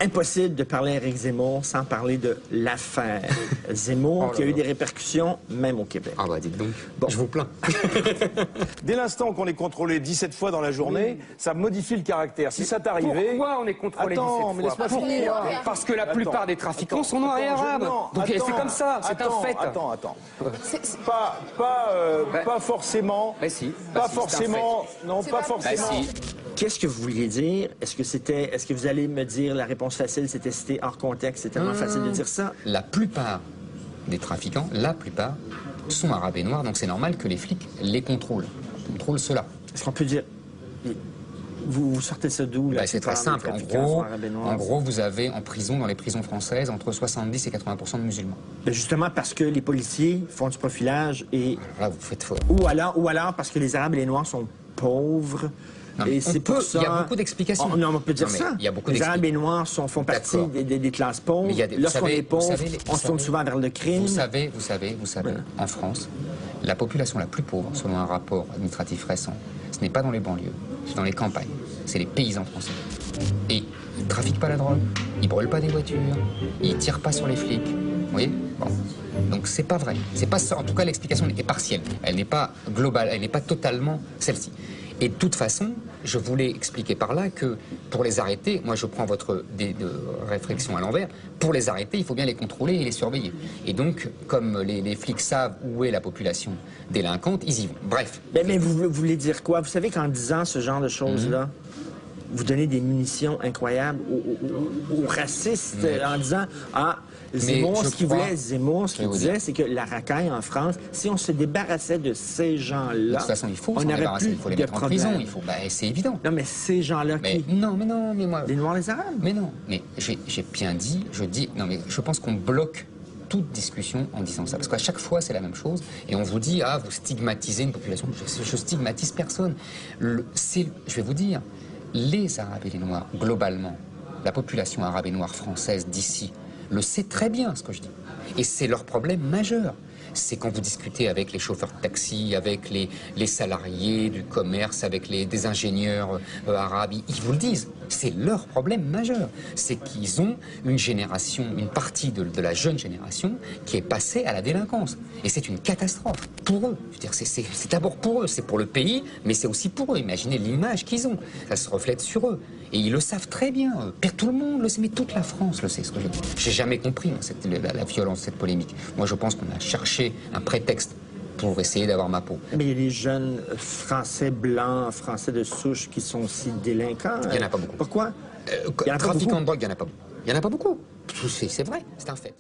Impossible de parler à Éric Zemmour sans parler de l'affaire Zemmour, qui a eu des répercussions, même au Québec. Ah bah dites donc, bon. Je vous plains. Dès l'instant qu'on est contrôlé 17 fois dans la journée, ça modifie le caractère. Si ça t'arrivait... Pourquoi on est contrôlé 17 fois? mais laisse-moi finir. Parce que la plupart des trafiquants sont noirs et arabes. Donc c'est comme ça, c'est un fait. Attends. Pas forcément. Mais si. Pas forcément. Non, pas forcément. Bah si. Qu'est-ce que vous vouliez dire? Est-ce que vous allez me dire la réponse facile, c'était cité hors contexte, c'est tellement facile de dire ça? La plupart des trafiquants, sont arabes et noirs, donc c'est normal que les flics les contrôlent cela. Est-ce qu'on peut dire... Vous sortez ça d'où? C'est très simple. En gros, vous avez en prison, dans les prisons françaises, entre 70 et 80% de musulmans. Ben justement parce que les policiers font du profilage et... Là, vous faites faux. Ou alors parce que les Arabes et les Noirs sont pauvres. Non, et c'est pour ça... Il y a beaucoup d'explications. Non, on peut dire ça. Il y a beaucoup les Arabes et les Noirs font partie des classes pauvres. Lorsqu'on est pauvre, on se tourne souvent vers le crime. Vous savez, en France, la population la plus pauvre, selon un rapport administratif récent, ce n'est pas dans les banlieues, c'est dans les campagnes. C'est les paysans français. Et ils ne trafiquent pas la drogue, ils brûlent pas des voitures, ils tirent pas sur les flics. Vous voyez? Bon. Donc c'est pas vrai. C'est pas ça. En tout cas, l'explication est partielle. Elle n'est pas globale, elle n'est pas totalement celle-ci. Et de toute façon, je voulais expliquer par là que pour les arrêter, moi je prends votre réflexion à l'envers, pour les arrêter, il faut bien les contrôler et les surveiller. Et donc, comme les flics savent où est la population délinquante, ils y vont. Bref. Mais vous voulez dire quoi? Vous savez qu'en disant ce genre de choses-là, vous donnez des munitions incroyables aux racistes en disant Zemmour, ce qu'il disait, c'est que la racaille en France, si on se débarrassait de ces gens-là, de toute façon, il faut on n'aurait plus il faut les mettre en prison. C'est évident. Non, mais ces gens-là qui... Non, mais moi... Les Noirs, les Arabes. Mais non, mais j'ai bien dit, non, mais je pense qu'on bloque toute discussion en disant ça. Parce qu'à chaque fois, c'est la même chose. Et on vous dit, vous stigmatisez une population. Je stigmatise personne. Je vais vous dire, les Arabes et les Noirs, globalement, la population arabe et noire française d'ici, le sait très bien ce que je dis. Et c'est leur problème majeur. C'est quand vous discutez avec les chauffeurs de taxi, avec les salariés du commerce, avec des ingénieurs arabes, ils vous le disent. C'est leur problème majeur. C'est qu'ils ont une génération, une partie de la jeune génération qui est passée à la délinquance. Et c'est une catastrophe pour eux. Je veux dire, c'est d'abord pour eux, c'est pour le pays, mais c'est aussi pour eux. Imaginez l'image qu'ils ont. Ça se reflète sur eux. Et ils le savent très bien. Tout le monde le sait, mais toute la France le sait, ce que je dis. J'ai jamais compris la violence de cette polémique. Moi, je pense qu'on a cherché un prétexte pour essayer d'avoir ma peau. Mais il y a des jeunes Français blancs, Français de souche qui sont aussi délinquants. Il n'y en a pas beaucoup. Pourquoi? Trafiquants de drogue, il n'y en a pas beaucoup. Il n'y en a pas beaucoup. C'est vrai, c'est un fait.